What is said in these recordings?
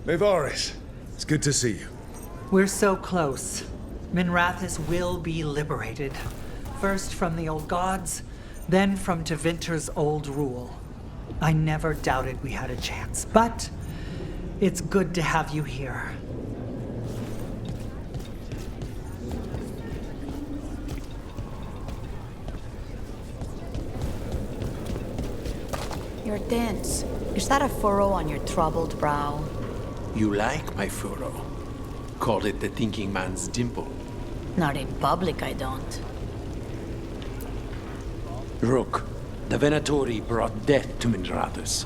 Mevaris, it's good to see you. We're so close. Minrathous will be liberated. First from the old gods, then from Tevinter's old rule. I never doubted we had a chance, but it's good to have you here. You're dense. Is that a furrow on your troubled brow? You like my furrow. Call it the thinking man's dimple. Not in public, I don't. Rook, the Venatori brought death to Minrathous.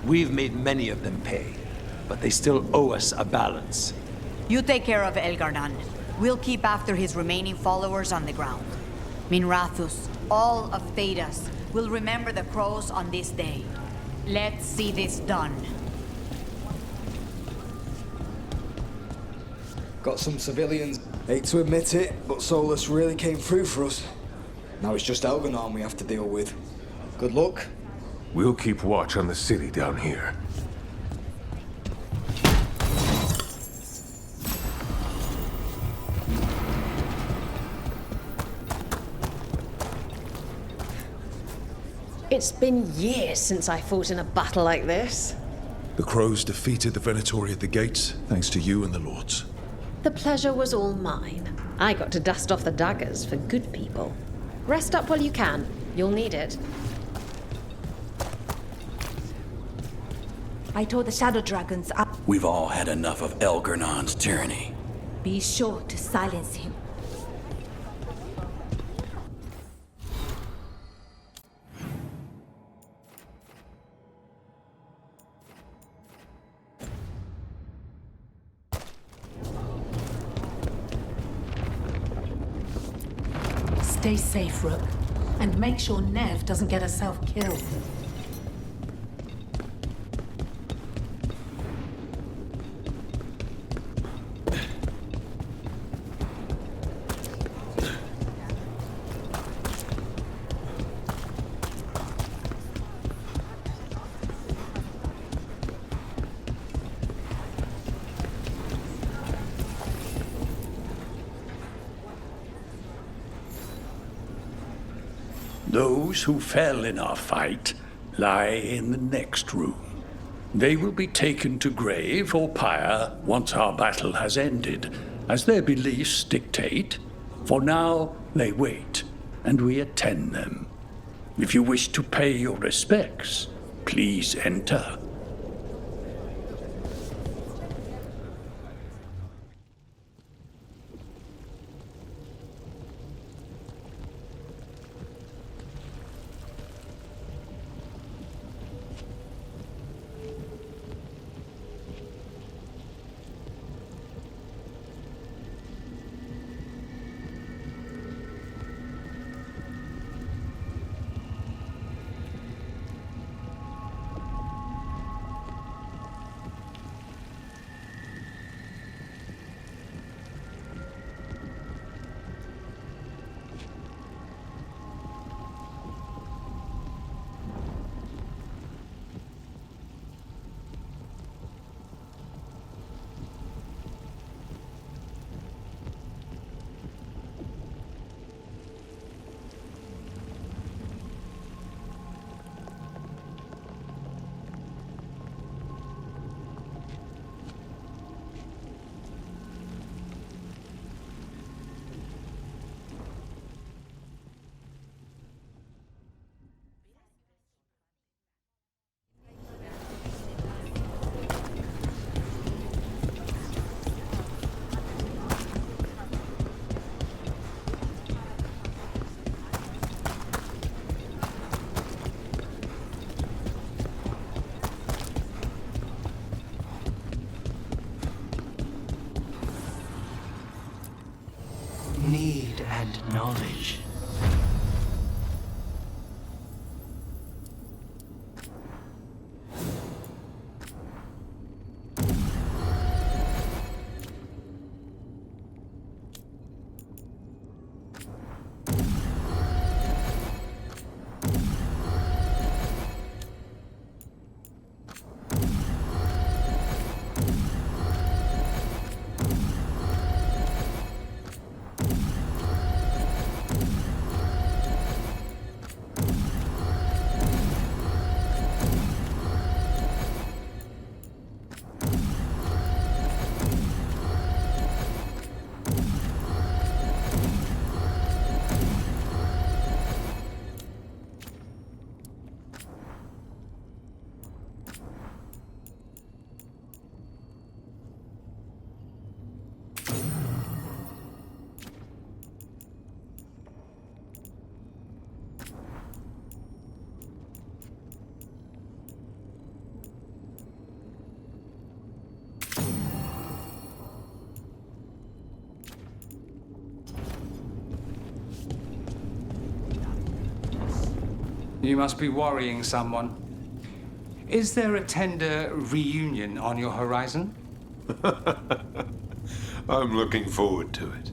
We've made many of them pay, but they still owe us a balance. You take care of Veilguard. We'll keep after his remaining followers on the ground. Minrathous, all of Thedas, will remember the crows on this day. Let's see this done. Got some civilians. Hate to admit it, but Solus really came through for us. Now it's just Elganon we have to deal with. Good luck. We'll keep watch on the city down here. It's been years since I fought in a battle like this. The Crows defeated the Venatori at the gates, thanks to you and the Lords. The pleasure was all mine. I got to dust off the daggers for good people. Rest up while you can. You'll need it. I told the Shadow Dragons up. We've all had enough of Elgernon's tyranny. Be sure to silence him. Stay safe, Rook, and make sure Nev doesn't get herself killed. Those who fell in our fight lie in the next room. They will be taken to grave or pyre once our battle has ended, as their beliefs dictate. For now, they wait, and we attend them. If you wish to pay your respects, please enter. Need and knowledge. You must be worrying someone. Is there a tender reunion on your horizon? I'm looking forward to it.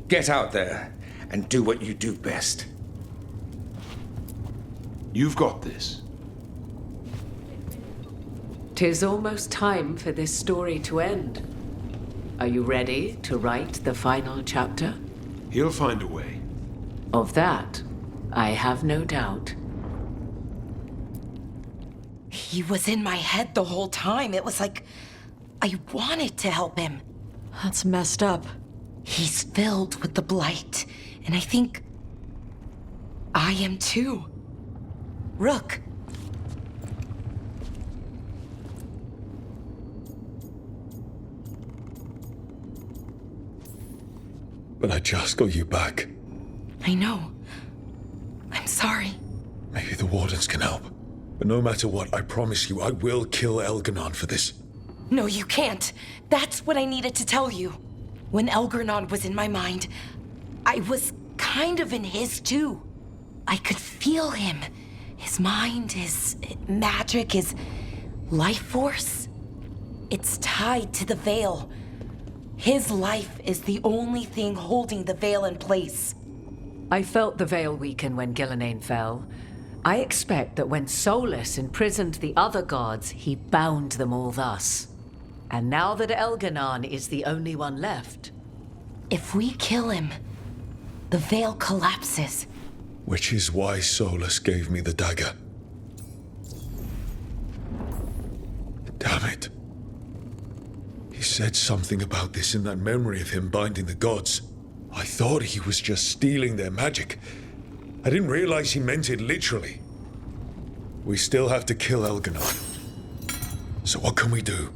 Get out there and do what you do best. You've got this. 'Tis almost time for this story to end. Are you ready to write the final chapter? He'll find a way. Of that, I have no doubt. He was in my head the whole time. It was like I wanted to help him. That's messed up. He's filled with the blight, and I think I am too. Rook. But I just got you back. I know. I'm sorry. Maybe the Wardens can help. But no matter what, I promise you, I will kill Elganon for this. No, you can't. That's what I needed to tell you. When Elgarnon was in my mind, I was kind of in his too. I could feel him. His mind, his magic, his life force. It's tied to the Veil. His life is the only thing holding the Veil in place. I felt the Veil weaken when Gillenane fell. I expect that when Solus imprisoned the other gods, he bound them all thus. And now that Elganon is the only one left... If we kill him, the Veil collapses. Which is why Solus gave me the dagger. Damn it. He said something about this in that memory of him binding the gods. I thought he was just stealing their magic. I didn't realize he meant it literally. We still have to kill Elganon. So what can we do?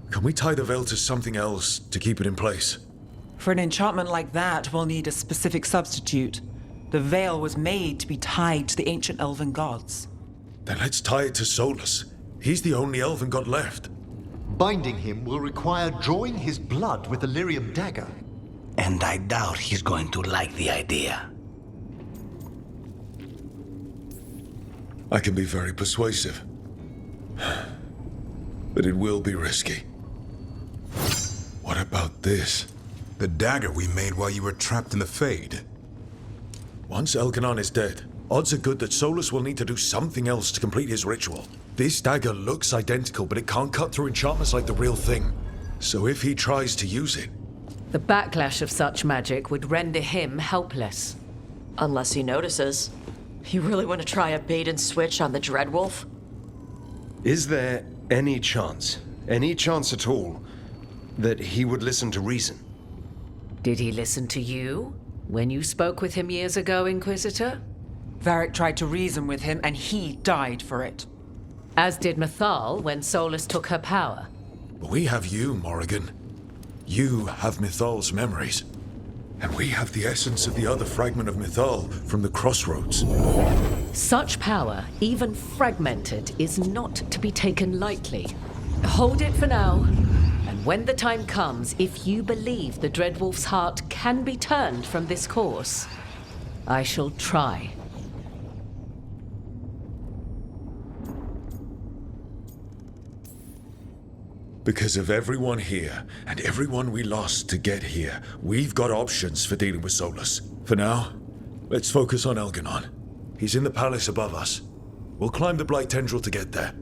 Can we tie the Veil to something else to keep it in place? For an enchantment like that, we'll need a specific substitute. The Veil was made to be tied to the ancient elven gods. Then let's tie it to Solus. He's the only elven god left. Binding him will require drawing his blood with the lyrium dagger. And I doubt he's going to like the idea. I can be very persuasive. But it will be risky. What about this? The dagger we made while you were trapped in the Fade. Once Elganon is dead, odds are good that Solus will need to do something else to complete his ritual. This dagger looks identical, but it can't cut through enchantments like the real thing. So if he tries to use it... The backlash of such magic would render him helpless. Unless he notices. You really want to try a bait and switch on the Dreadwolf? Is there any chance at all, that he would listen to reason? Did he listen to you when you spoke with him years ago, Inquisitor? Varric tried to reason with him, and he died for it. As did Mythal when Solus took her power. But we have you, Morrigan. You have Mythal's memories. And we have the essence of the other fragment of Mythal from the Crossroads. Such power, even fragmented, is not to be taken lightly. Hold it for now. And when the time comes, if you believe the Dreadwolf's heart can be turned from this course, I shall try. Because of everyone here, and everyone we lost to get here, we've got options for dealing with Solus. For now, let's focus on Elganon. He's in the palace above us. We'll climb the Blight Tendril to get there.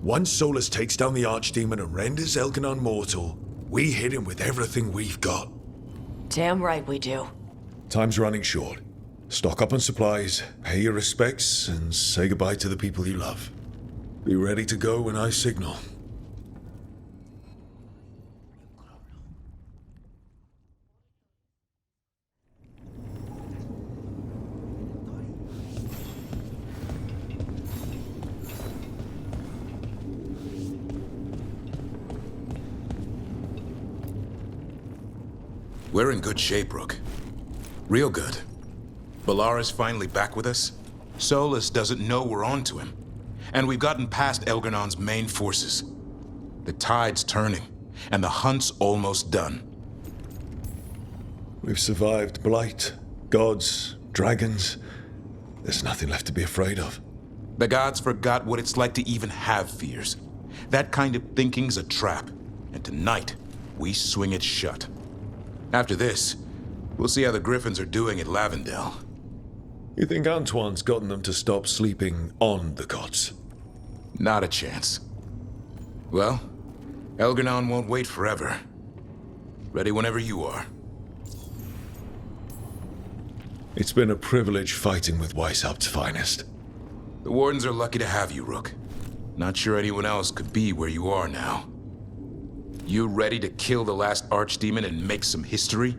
Once Solus takes down the Archdemon and renders Elganon mortal, we hit him with everything we've got. Damn right we do. Time's running short. Stock up on supplies, pay your respects, and say goodbye to the people you love. Be ready to go when I signal. We're in good shape, Rook. Real good. Balara's finally back with us. Solus doesn't know we're on to him. And we've gotten past Elgarnon's main forces. The tide's turning, and the hunt's almost done. We've survived Blight, gods, dragons. There's nothing left to be afraid of. The gods forgot what it's like to even have fears. That kind of thinking's a trap, and tonight, we swing it shut. After this, we'll see how the Griffins are doing at Lavendale. You think Antoine's gotten them to stop sleeping on the gods? Not a chance. Well, Elgar'nan won't wait forever. Ready whenever you are. It's been a privilege fighting with Weishaupt's finest. The Wardens are lucky to have you, Rook. Not sure anyone else could be where you are now. You ready to kill the last Archdemon and make some history?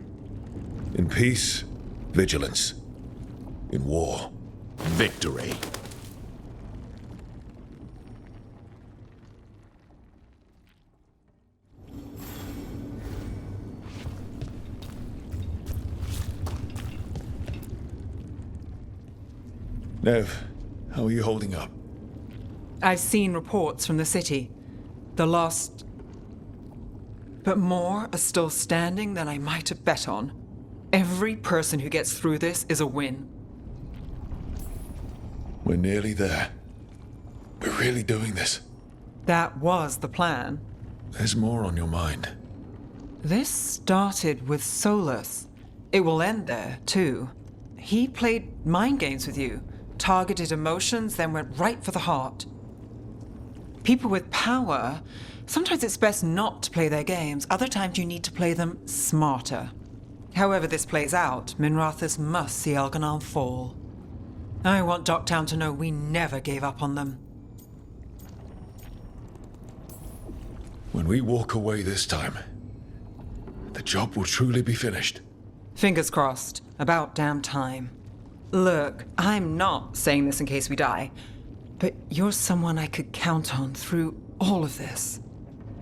In peace, vigilance. In war, victory. Nev, how are you holding up? I've seen reports from the city. The lost... But more are still standing than I might have bet on. Every person who gets through this is a win. We're nearly there. We're really doing this. That was the plan. There's more on your mind. This started with Solus. It will end there, too. He played mind games with you, targeted emotions, then went right for the heart. People with power, sometimes it's best not to play their games. Other times you need to play them smarter. However this plays out, Minrathous must see Elgar'nan fall. I want Docktown to know we never gave up on them. When we walk away this time, the job will truly be finished. Fingers crossed. About damn time. Look, I'm not saying this in case we die, but you're someone I could count on through all of this.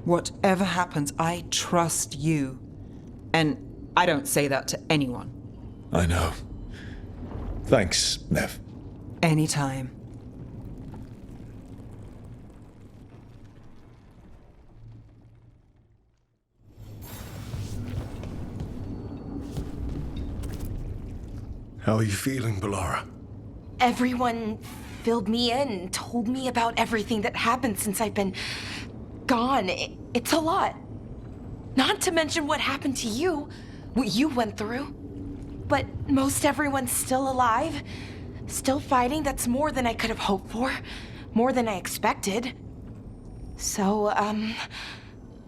Whatever happens, I trust you. And I don't say that to anyone. I know. Thanks, Nev. Anytime. How are you feeling, Bellara? Everyone filled me in, told me about everything that happened since I've been gone. It's a lot. Not to mention what happened to you, what you went through. But most everyone's still alive, still fighting. That's more than I could have hoped for, more than I expected. So,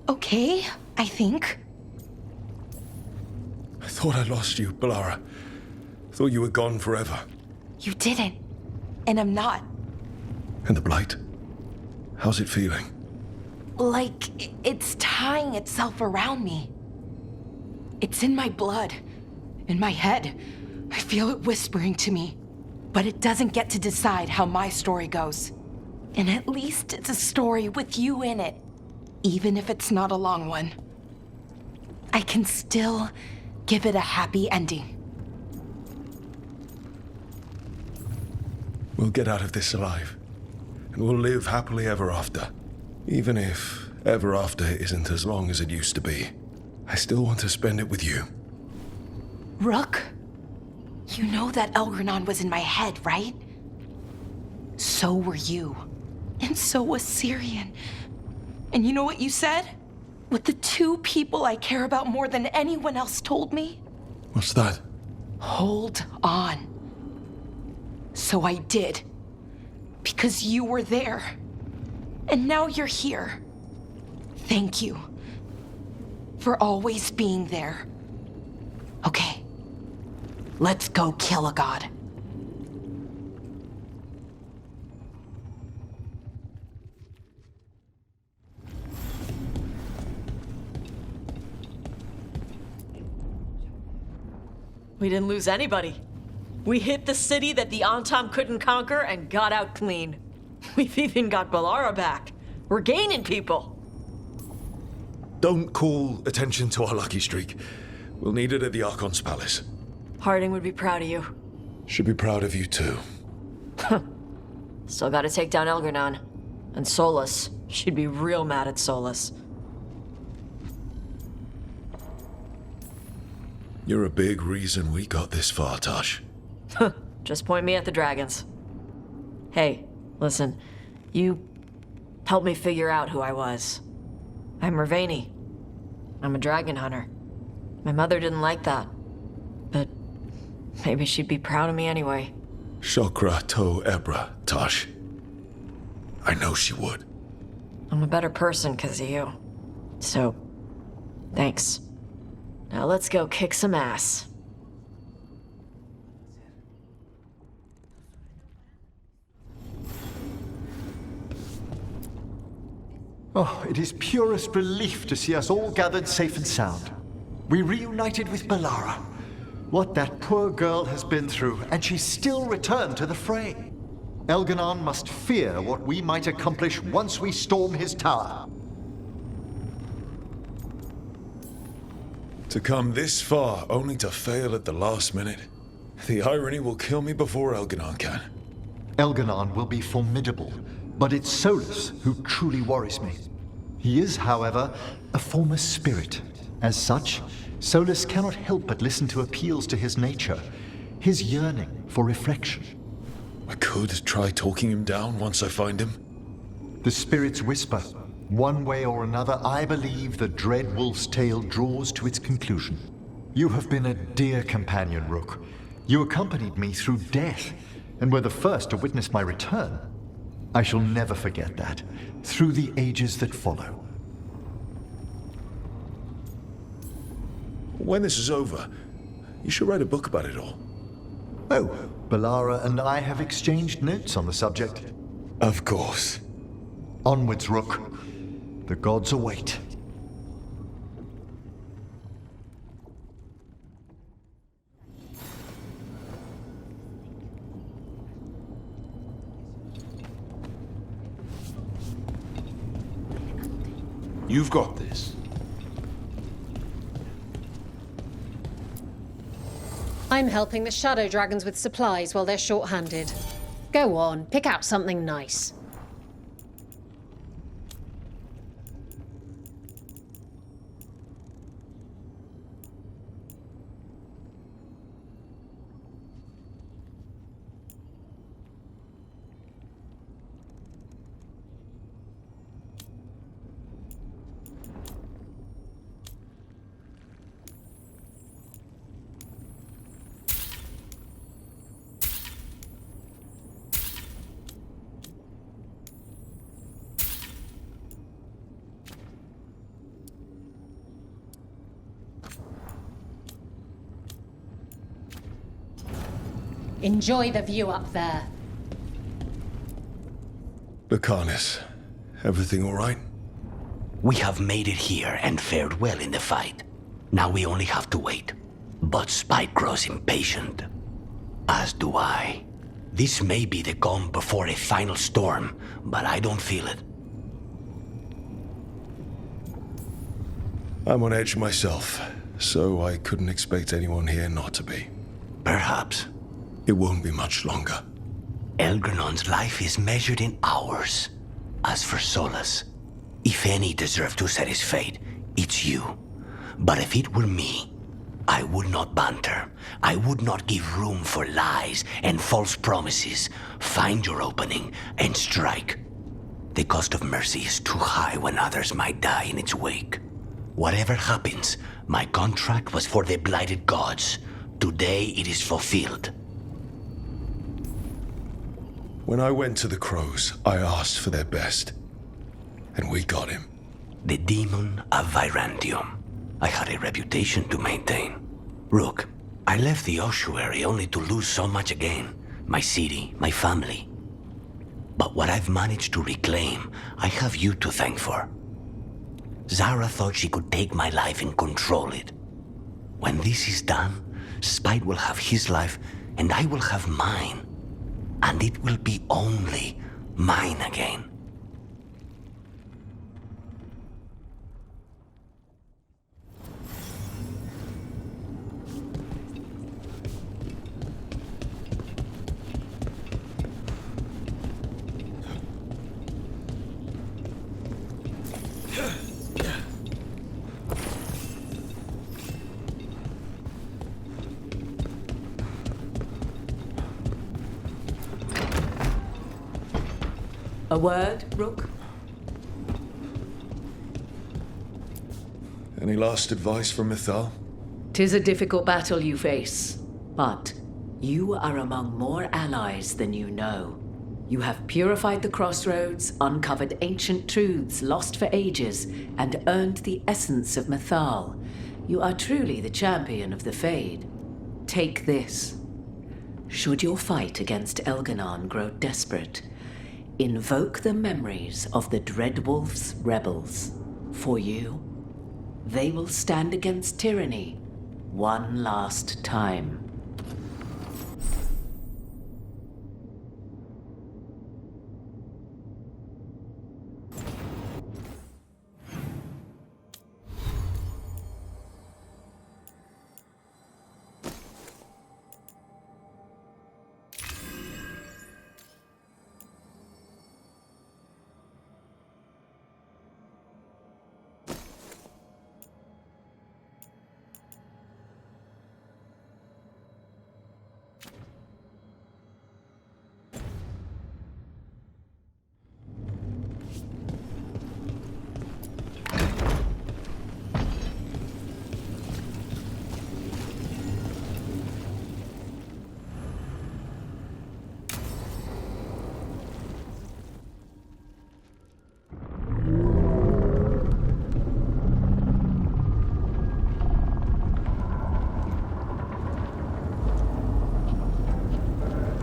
okay, I think. I thought I lost you, Bellara. Thought you were gone forever. You didn't, and I'm not. And the blight? How's it feeling? Like it's tying itself around me. It's in my blood, in my head. I feel it whispering to me. But it doesn't get to decide how my story goes. And at least it's a story with you in it, even if it's not a long one. I can still give it a happy ending. We'll get out of this alive, and we'll live happily ever after. Even if ever after isn't as long as it used to be, I still want to spend it with you. Rook, you know that Elgar'nan was in my head, right? So were you. And so was Syrian. And you know what you said? What the two people I care about more than anyone else told me? What's that? Hold on. So I did. Because you were there. And now you're here. Thank you. For always being there. Okay. Let's go kill a god. We didn't lose anybody. We hit the city that the Antam couldn't conquer and got out clean. We've even got Bellara back. We're gaining people. Don't call attention to our lucky streak. We'll need it at the Archon's palace. Harding would be proud of you. Should be proud of you too. Still gotta take down Elgar'nan. And Solus. She'd be real mad at Solus. You're a big reason we got this far, Tosh. Just point me at the dragons. Hey, listen. You helped me figure out who I was. I'm Ravani. I'm a dragon hunter. My mother didn't like that. But maybe she'd be proud of me anyway. Shokra to Ebra, Tosh. I know she would. I'm a better person because of you. So, thanks. Now let's go kick some ass. Oh, it is purest relief to see us all gathered safe and sound. We reunited with Balara. What that poor girl has been through, and she still returned to the fray. Elganon must fear what we might accomplish once we storm his tower. To come this far, only to fail at the last minute. The irony will kill me before Elganon can. Elganon will be formidable, but it's Solus who truly worries me. He is, however, a former spirit. As such, Solus cannot help but listen to appeals to his nature, his yearning for reflection. I could try talking him down once I find him. The spirits whisper. One way or another, I believe the dread wolf's tale draws to its conclusion. You have been a dear companion, Rook. You accompanied me through death, and were the first to witness my return. I shall never forget that, through the ages that follow. When this is over, you should write a book about it all. Oh, Balara and I have exchanged notes on the subject. Of course. Onwards, Rook. The gods await. You've got this. I'm helping the Shadow Dragons with supplies while they're short-handed. Go on, pick out something nice. Enjoy the view up there. Lucanus, everything all right? We have made it here and fared well in the fight. Now we only have to wait. But Spike grows impatient. As do I. This may be the calm before a final storm, but I don't feel it. I'm on edge myself, so I couldn't expect anyone here not to be. Perhaps. It won't be much longer. Elgernon's life is measured in hours. As for Solus, if any deserve to set his fate, it's you. But if it were me, I would not banter. I would not give room for lies and false promises. Find your opening and strike. The cost of mercy is too high when others might die in its wake. Whatever happens, my contract was for the blighted gods. Today it is fulfilled. When I went to the Crows, I asked for their best. And we got him. The demon of Virantium. I had a reputation to maintain. Rook, I left the ossuary only to lose so much again. My city, my family. But what I've managed to reclaim, I have you to thank for. Zara thought she could take my life and control it. When this is done, Spite will have his life, and I will have mine. And it will be only mine again. word, Rook? Any last advice from Mythal? 'Tis a difficult battle you face, but you are among more allies than you know. You have purified the crossroads, uncovered ancient truths lost for ages, and earned the essence of Mythal. You are truly the champion of the Fade. Take this. Should your fight against Elganon grow desperate, invoke the memories of the Dreadwolf's rebels. For you, they will stand against tyranny one last time.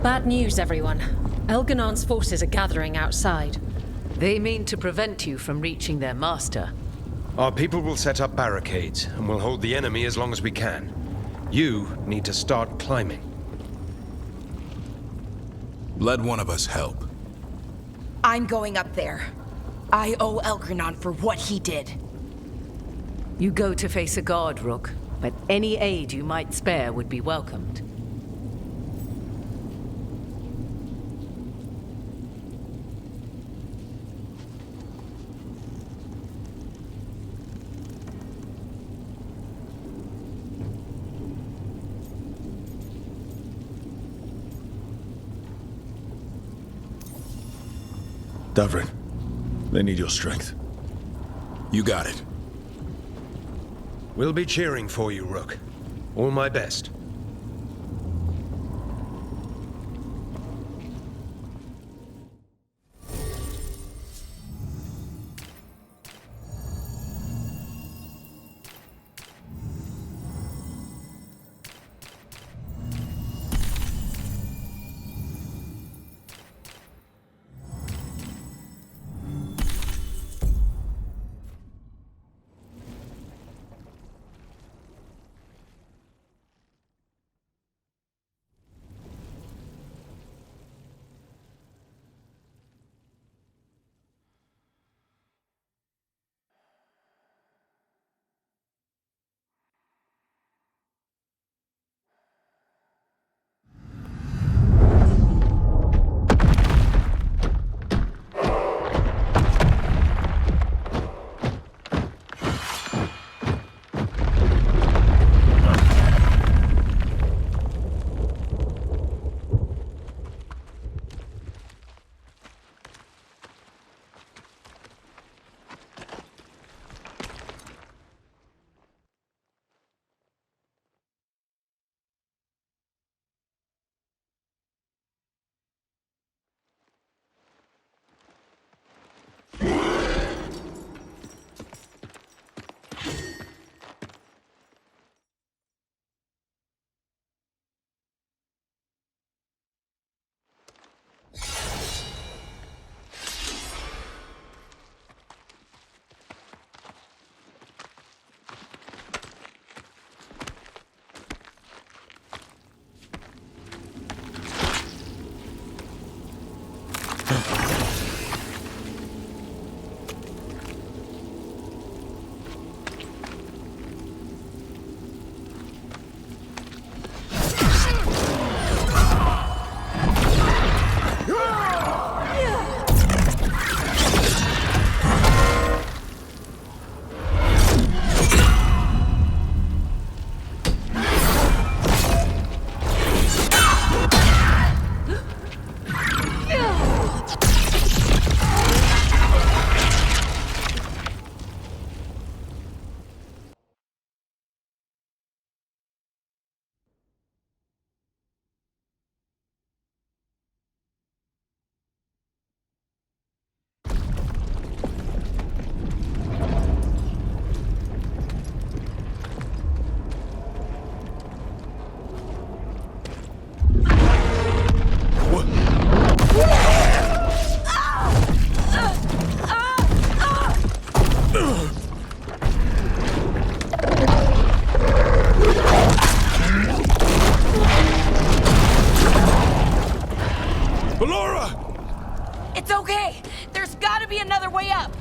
Bad news, everyone. Elganon's forces are gathering outside. They mean to prevent you from reaching their master. Our people will set up barricades, and we'll hold the enemy as long as we can. You need to start climbing. Let one of us help. I'm going up there. I owe Elgranon for what he did. You go to face a guard, Rook, but any aid you might spare would be welcomed. Davrin, they need your strength. You got it. We'll be cheering for you, Rook. All my best. Hurry up!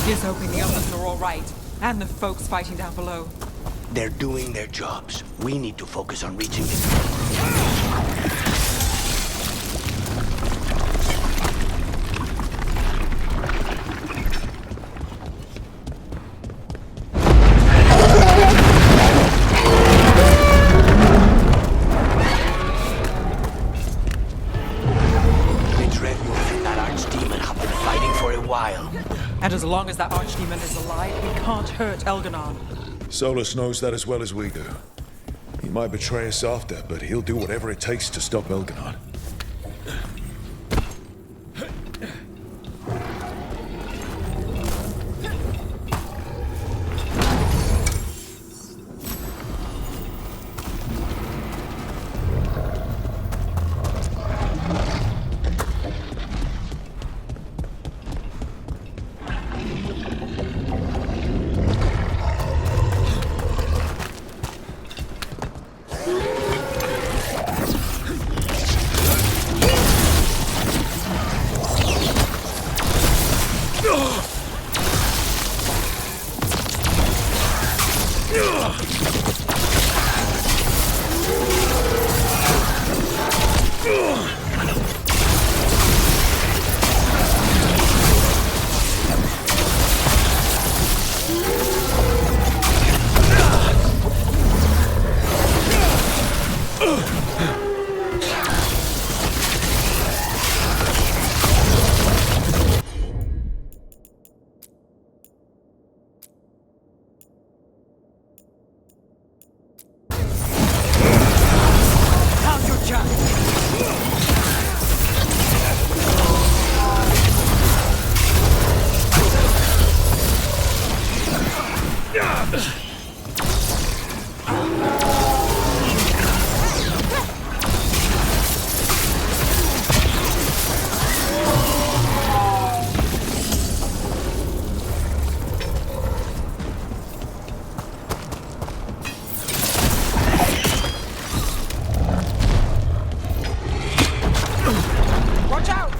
Here's hoping the others are all right, and the folks fighting down below. They're doing their jobs. We need to focus on reaching the... And as long as that archdemon is alive, we can't hurt Elganon. Solus knows that as well as we do. He might betray us after, but he'll do whatever it takes to stop Elganon. Watch out!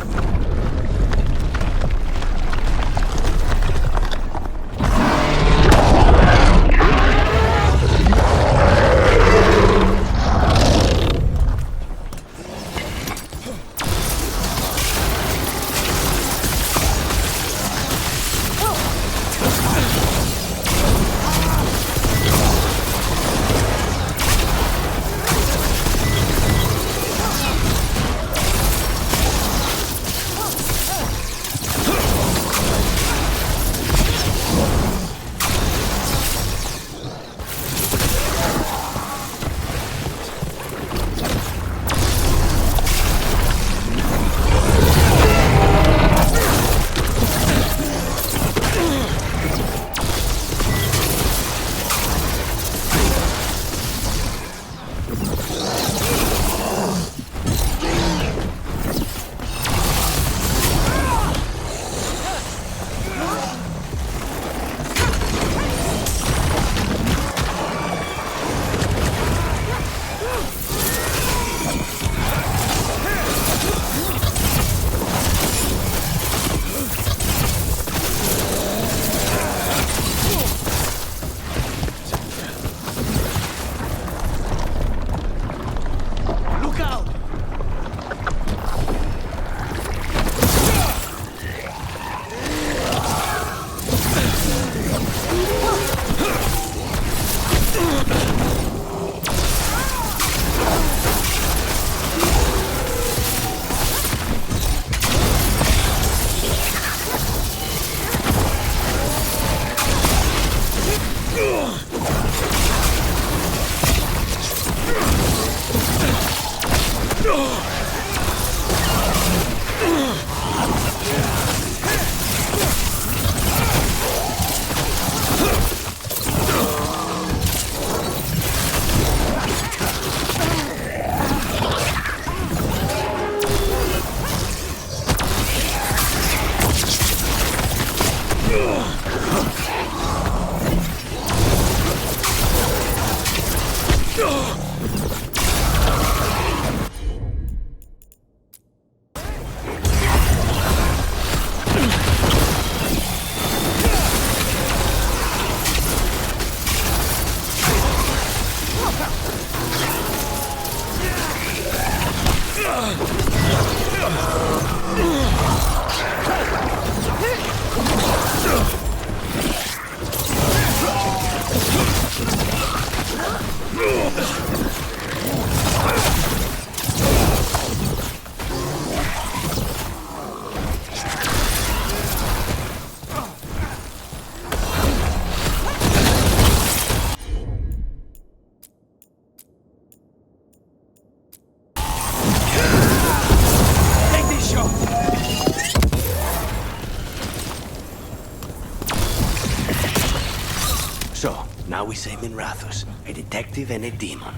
So, now we save Minrathus, a detective and a demon.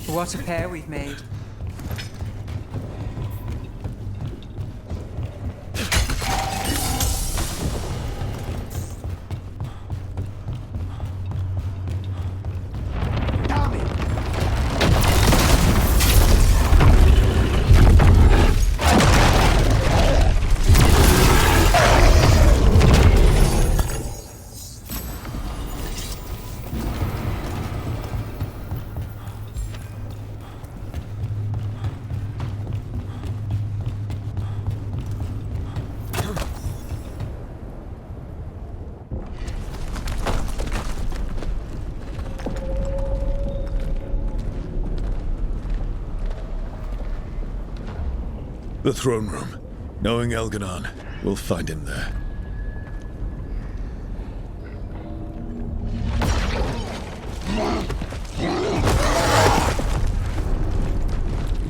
What a pair we've made. The throne room. Knowing Elganon, we'll find him there.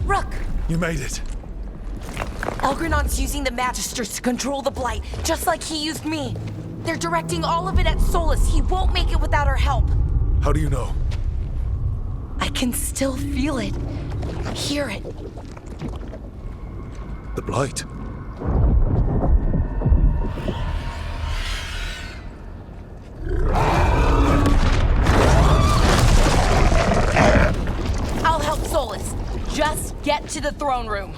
Rook! You made it. Elgrenon's using the Magisters to control the Blight, just like he used me. They're directing all of it at Solus. He won't make it without our help. How do you know? I can still feel it. Hear it. The Blight. I'll help Solus. Just get to the throne room.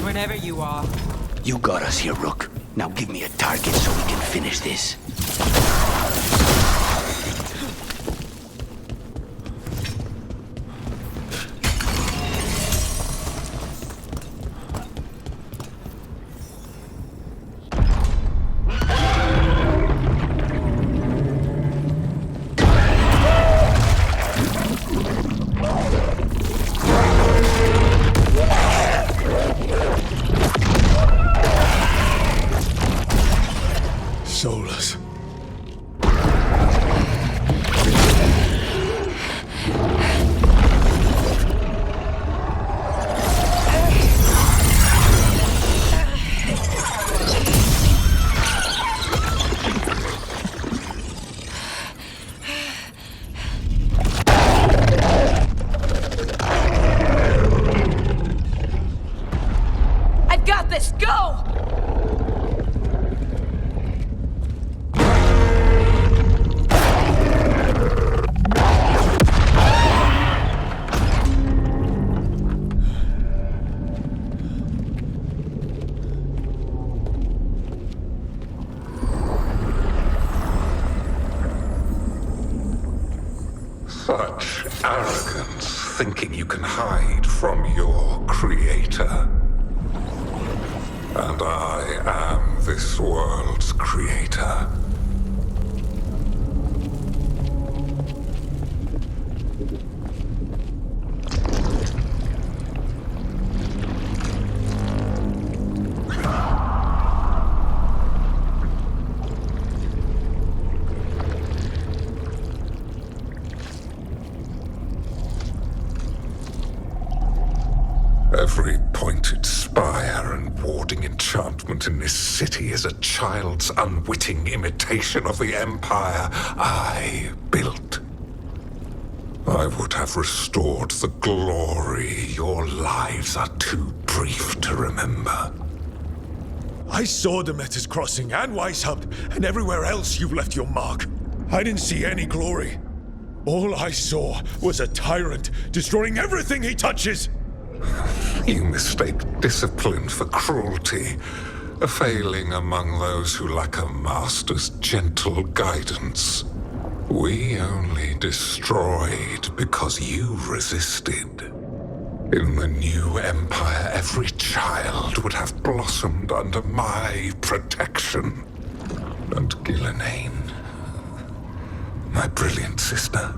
Whenever you are. You got us here, Rook. Now give me a target so we can finish this. Solus. I've got this! Go! Such arrogance, thinking you can hide from your creator. And I am this world's creator. Every pointed spire and warding enchantment in this city is a child's unwitting imitation of the empire I built. I would have restored the glory your lives are too brief to remember. I saw Demeter's Crossing and Weishaupt, and everywhere else you've left your mark. I didn't see any glory. All I saw was a tyrant destroying everything he touches. You mistake discipline for cruelty, a failing among those who lack a master's gentle guidance. We only destroyed because you resisted. In the new empire, every child would have blossomed under my protection. And Gillenane, my brilliant sister,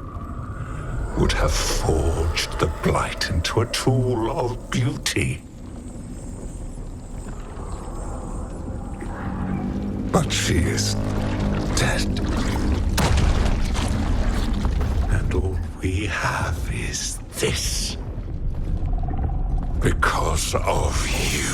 would have forged the Blight into a tool of beauty. But she is dead. And all we have is this. Because of you.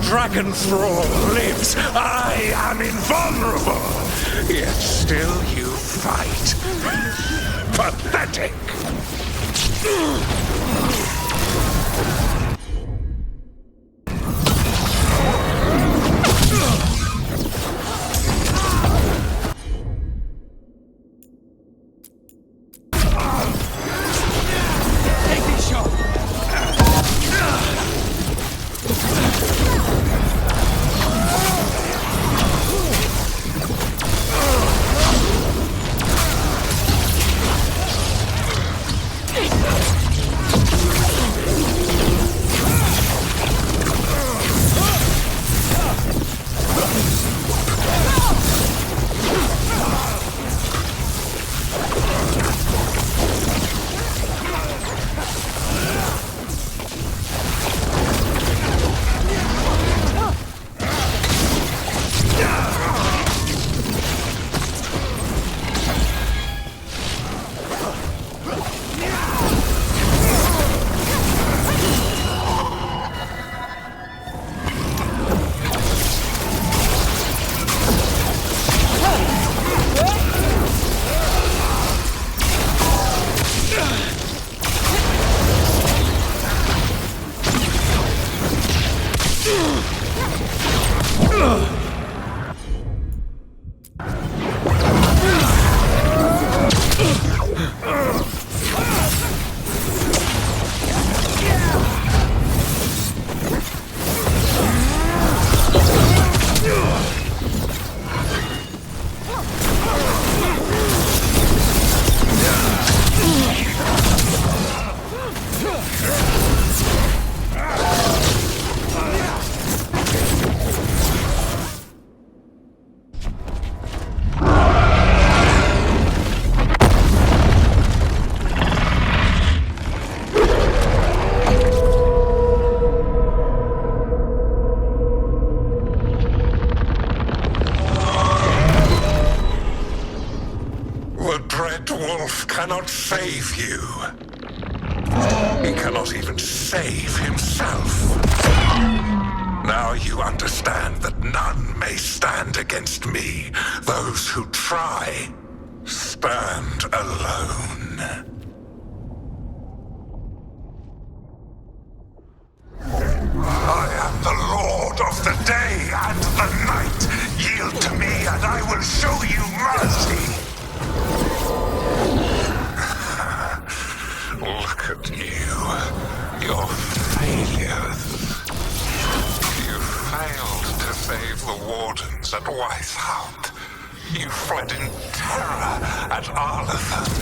Dragon Thrall lives, I am invulnerable. Yet still you fight. Pathetic. save you. He cannot even save himself. Now you understand that none may stand against me. Those who try stand alone. I am the Lord of the day and the night. Yield to me and I will show you mercy. Look at you. Your failures. You failed to save the wardens at Weisshaupt. You fled in terror at Arlathan.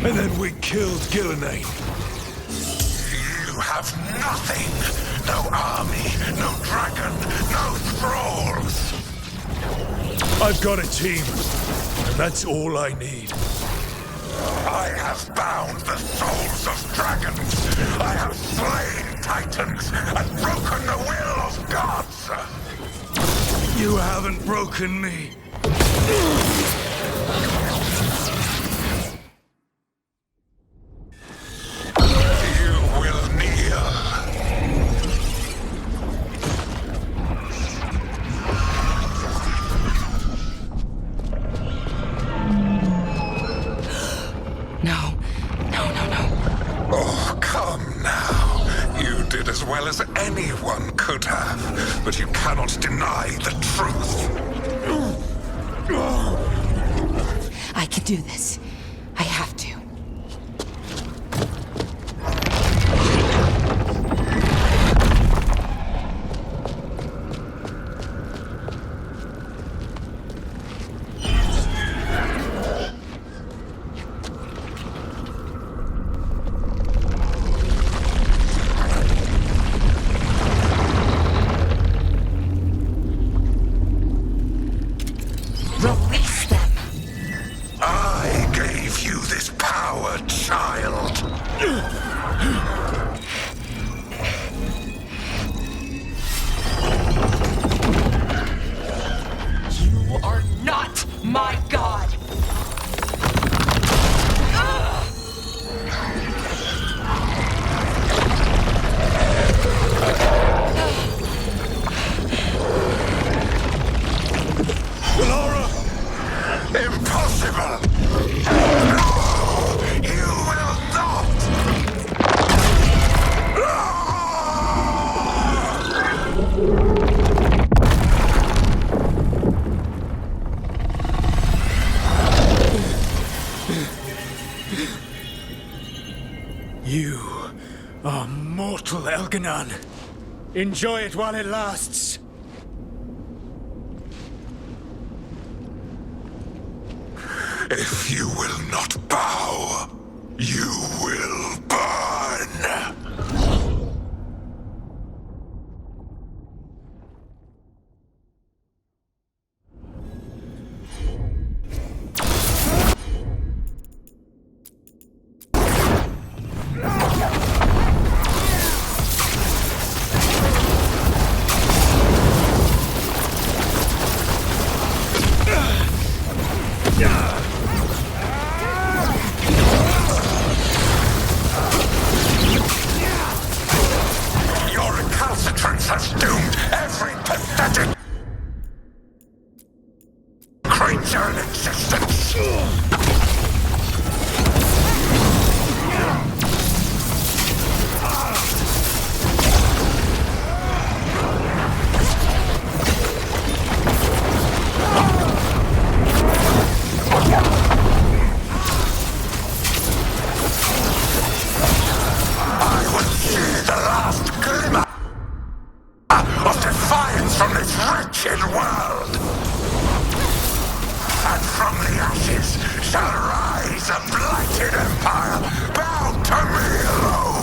And then we killed Gillenane. You have nothing. No army, no dragon, no thralls. I've got a team, and that's all I need. I have bound the souls of dragons. I have slain titans and broken the will of gods. You haven't broken me. You will kneel. No. Oh, come now. You did as well as anyone could have, but you cannot deny the truth. I can do this. I have to. Release them! I gave you this power, child. You are not my god! Impossible! No! You will not! You are mortal, Elganon. Enjoy it while it lasts. If you will not bow, you will burn! Your recalcitrance has doomed every pathetic creature in existence. I will see the last glimmer of defiance from this wretched world. And from the ashes shall rise a blighted empire bound to me alone.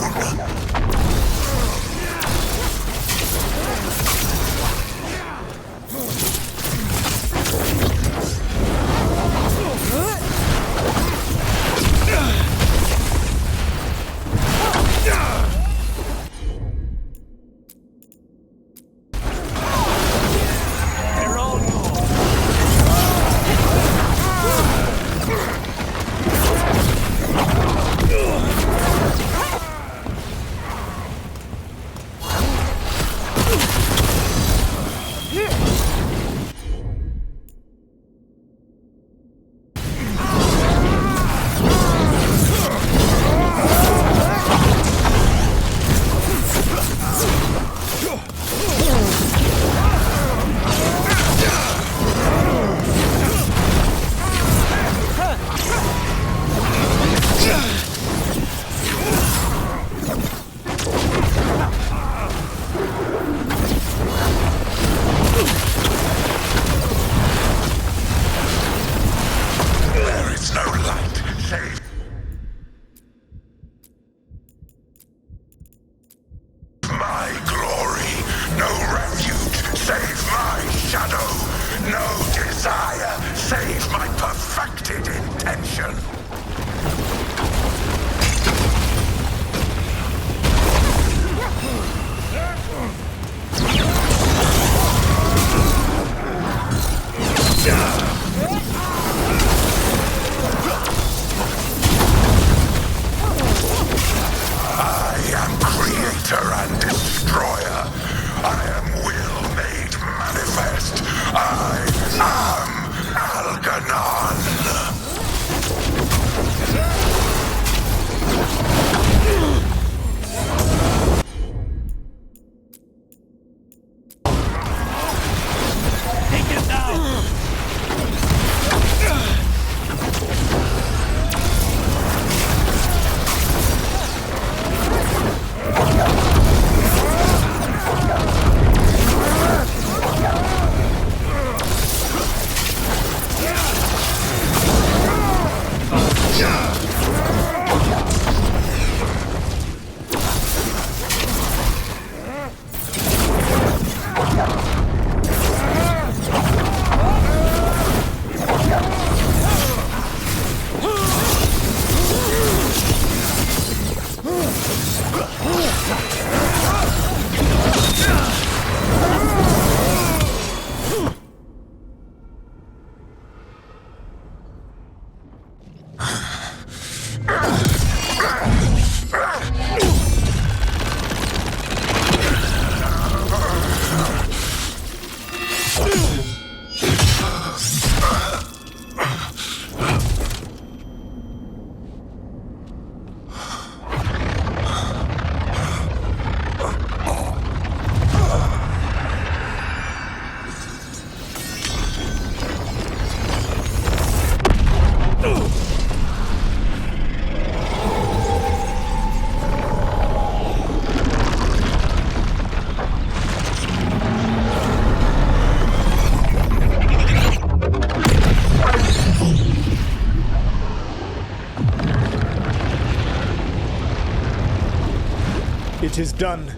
It is done.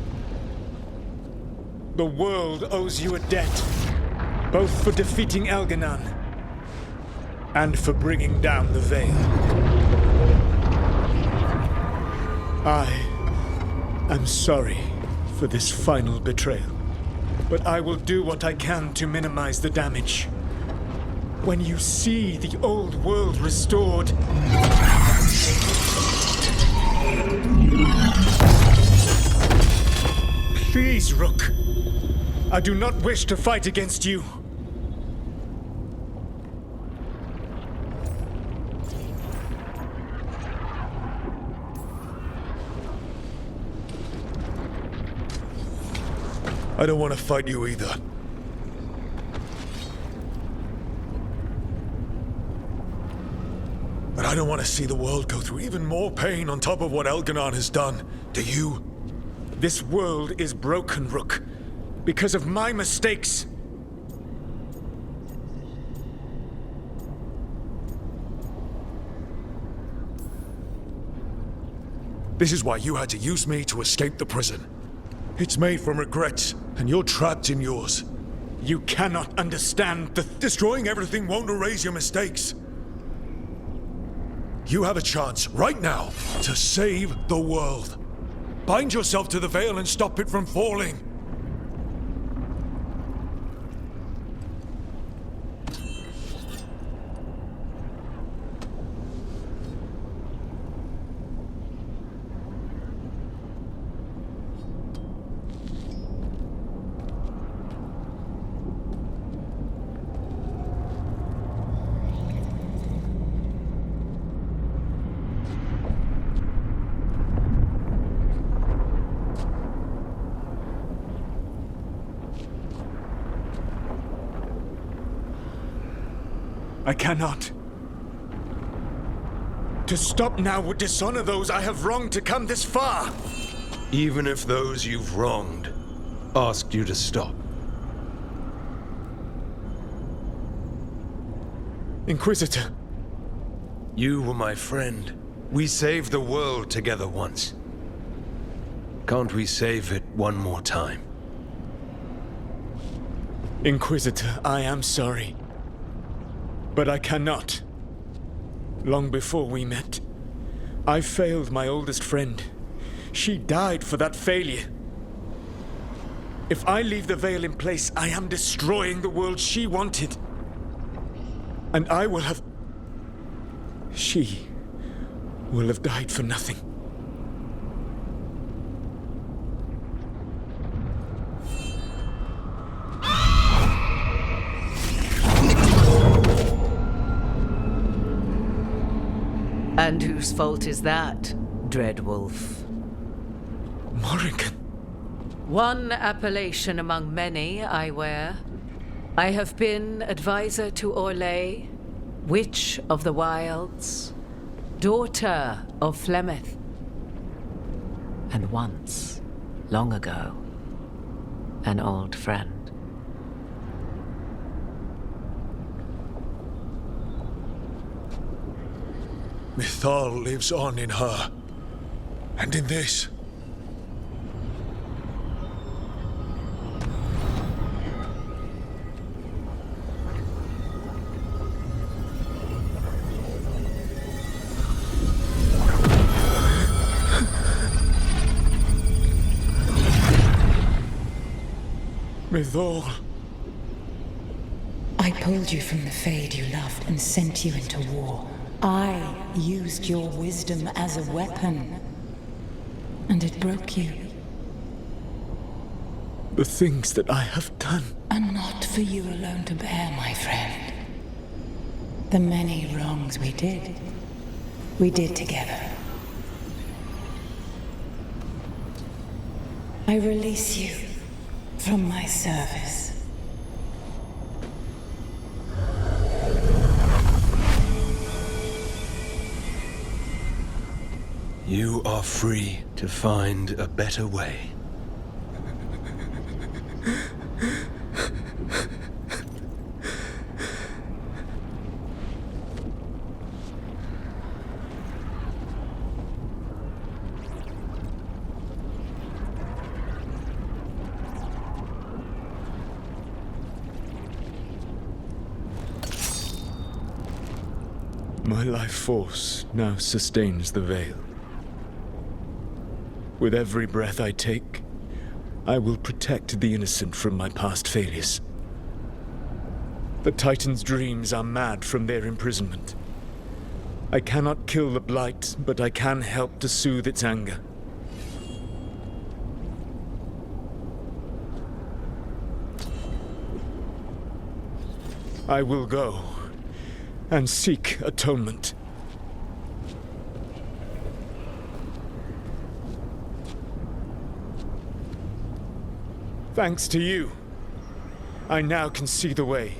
The world owes you a debt, both for defeating Elganon and for bringing down the Veil. I am sorry for this final betrayal, but I will do what I can to minimize the damage. When you see the old world restored, please, Rook. I do not wish to fight against you. I don't want to fight you either. But I don't want to see the world go through even more pain on top of what Elganon has done. Do you? This world is broken, Rook, because of my mistakes. This is why you had to use me to escape the prison. It's made from regrets, and you're trapped in yours. You cannot understand the... Destroying everything won't erase your mistakes. You have a chance, right now, to save the world. Bind yourself to the Veil and stop it from falling. I cannot. To stop now would dishonor those I have wronged to come this far. Even if those you've wronged asked you to stop. Inquisitor. You were my friend. We saved the world together once. Can't we save it one more time? Inquisitor, I am sorry. But I cannot. Long before we met, I failed my oldest friend. She died for that failure. If I leave the Veil in place, I am destroying the world she wanted. And I will have... She will have died for nothing. And whose fault is that, Dreadwolf? Morrigan. One appellation among many, I wear. I have been advisor to Orlais, Witch of the Wilds, daughter of Flemeth, and once, long ago, an old friend. Mythal lives on in her. And in this. Mythal. I pulled you from the Fade you loved and sent you into war. I used your wisdom as a weapon, and it broke you. The things that I have done are not for you alone to bear, my friend. The many wrongs we did together. I release you from my service. You are free to find a better way. My life force now sustains the veil. With every breath I take, I will protect the innocent from my past failures. The Titan's dreams are mad from their imprisonment. I cannot kill the Blight, but I can help to soothe its anger. I will go and seek atonement. Thanks to you, I now can see the way.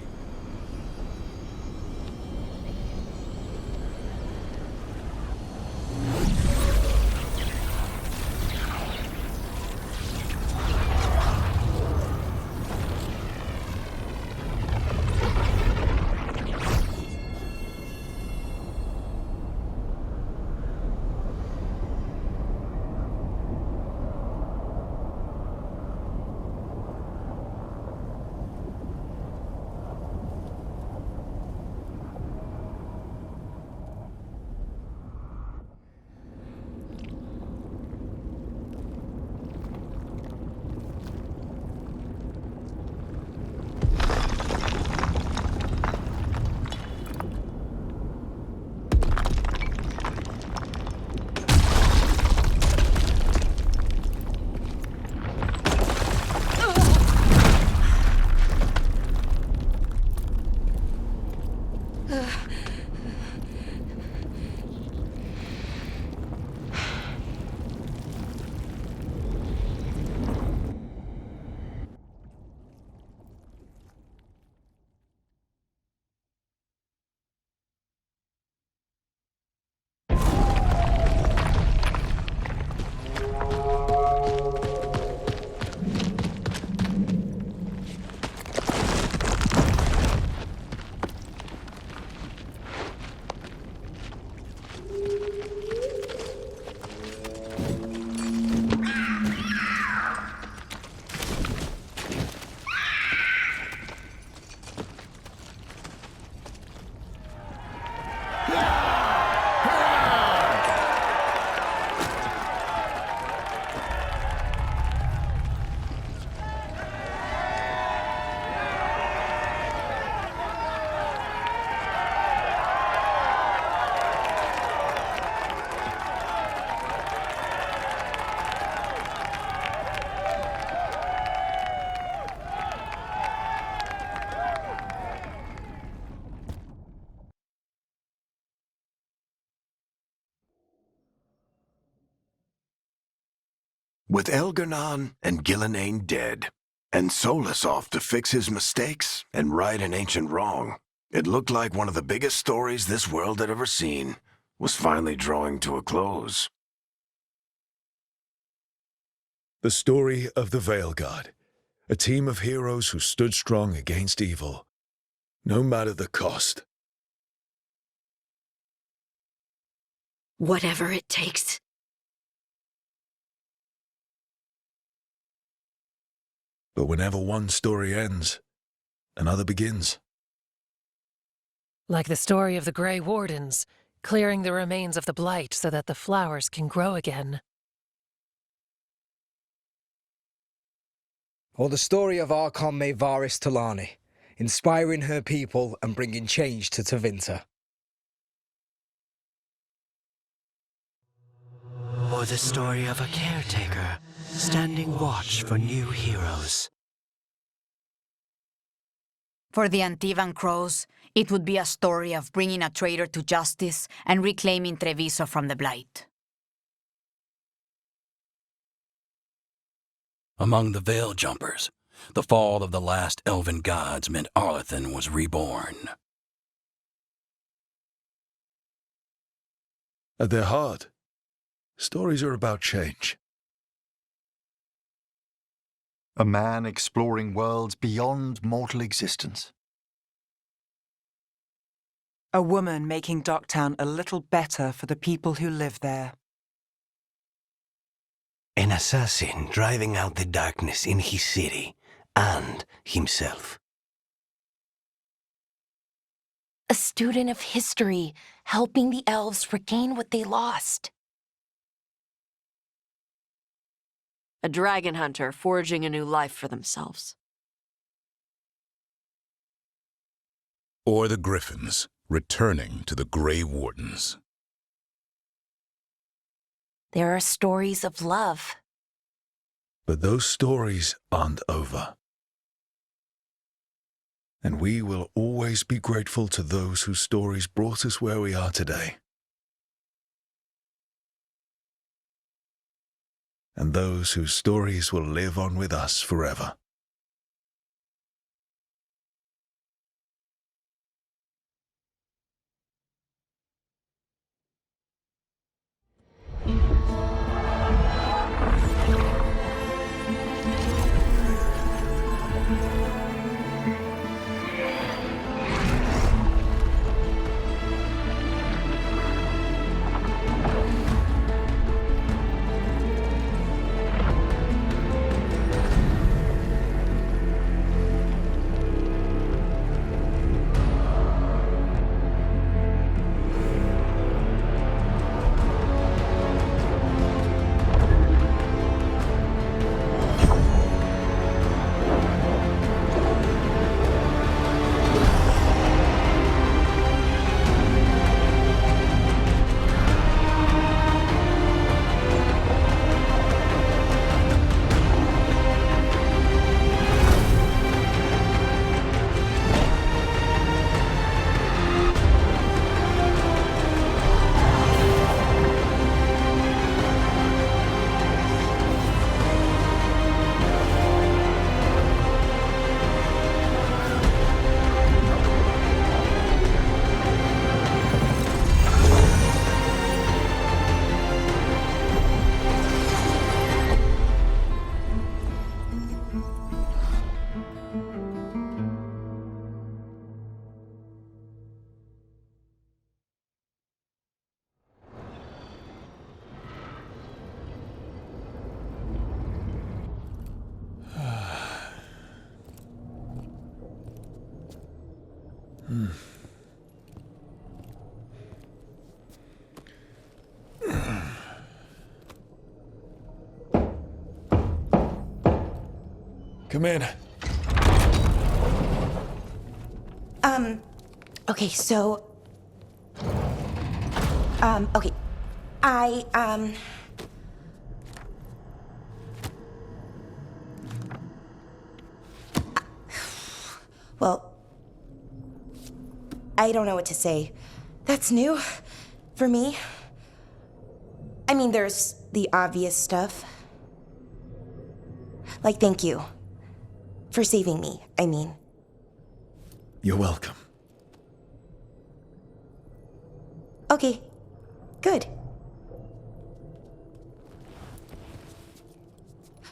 With Elgar'nan and Gillenane dead, and Solus off to fix his mistakes and right an ancient wrong, it looked like one of the biggest stories this world had ever seen was finally drawing to a close. The story of the Veilguard, a team of heroes who stood strong against evil, no matter the cost. Whatever it takes. But whenever one story ends, another begins. Like the story of the Grey Wardens, clearing the remains of the Blight so that the flowers can grow again. Or the story of Archon Maevaris Talani, inspiring her people and bringing change to Tevinter. the story of a caretaker standing watch for new heroes. For the Antivan Crows, it would be a story of bringing a traitor to justice and reclaiming Treviso from the Blight. Among the Veil Jumpers, the fall of the last elven gods meant Arlethan was reborn. At their heart, stories are about change. A man exploring worlds beyond mortal existence. A woman making Docktown a little better for the people who live there. An assassin driving out the darkness in his city and himself. A student of history, helping the elves regain what they lost. A dragon hunter forging a new life for themselves. Or the Griffins, returning to the Grey Wardens. There are stories of love. But those stories aren't over. And we will always be grateful to those whose stories brought us where we are today. And those whose stories will live on with us forever. Come in. Okay, so... okay. Well, I don't know what to say. That's new for me. I mean, there's the obvious stuff. Like, thank you for saving me, I mean. You're welcome. Okay, good.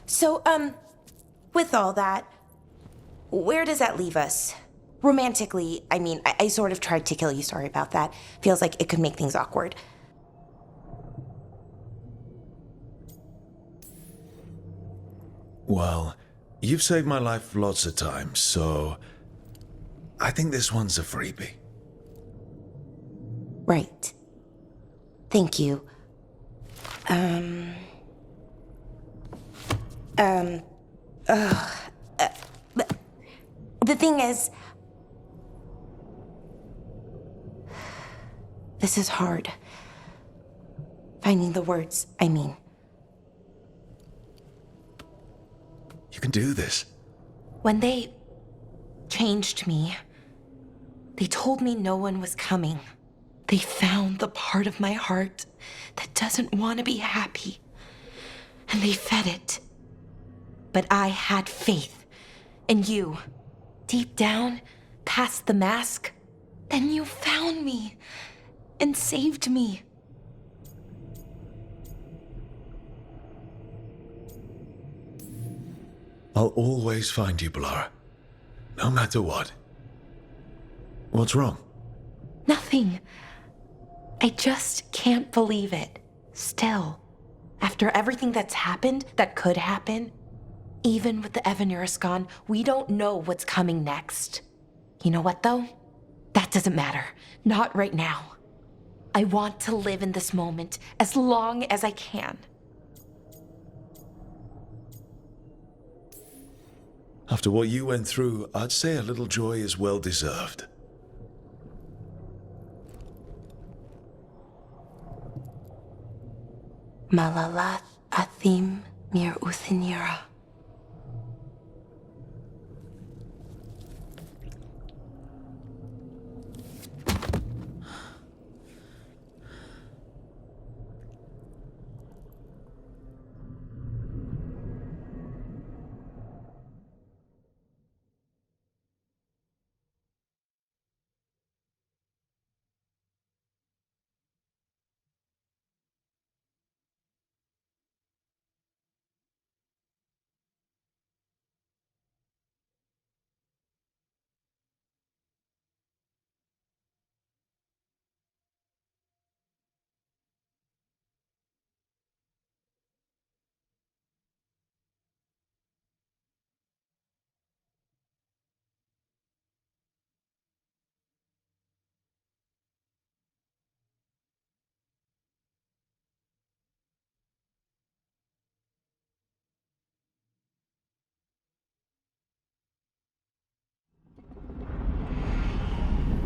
So, with all that, where does that leave us? Romantically, I mean, I sort of tried to kill you, sorry about that. Feels like it could make things awkward. Well, you've saved my life lots of times, so I think this one's a freebie. Right. Thank you. The thing is, this is hard. Finding the words, I mean. can do this. When they changed me, they told me no one was coming. They found the part of my heart that doesn't want to be happy, and they fed it. But I had faith. And you, deep down, past the mask, then you found me and saved me. I'll always find you, Balara. No matter what. What's wrong? Nothing. I just can't believe it. Still, after everything that's happened, that could happen, even with the Evanurus gone, we don't know what's coming next. You know what, though? That doesn't matter. Not right now. I want to live in this moment as long as I can. After what you went through, I'd say a little joy is well deserved. Malalath Athim Mir Uthinira.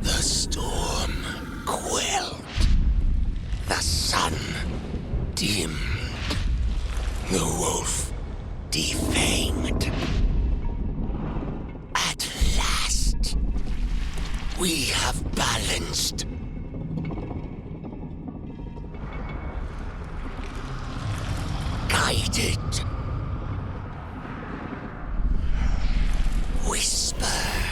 The storm quelled. The sun dimmed. The wolf defanged. At last, we have balanced. Guided. Whispered.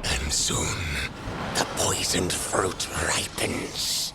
And soon, the poisoned fruit ripens.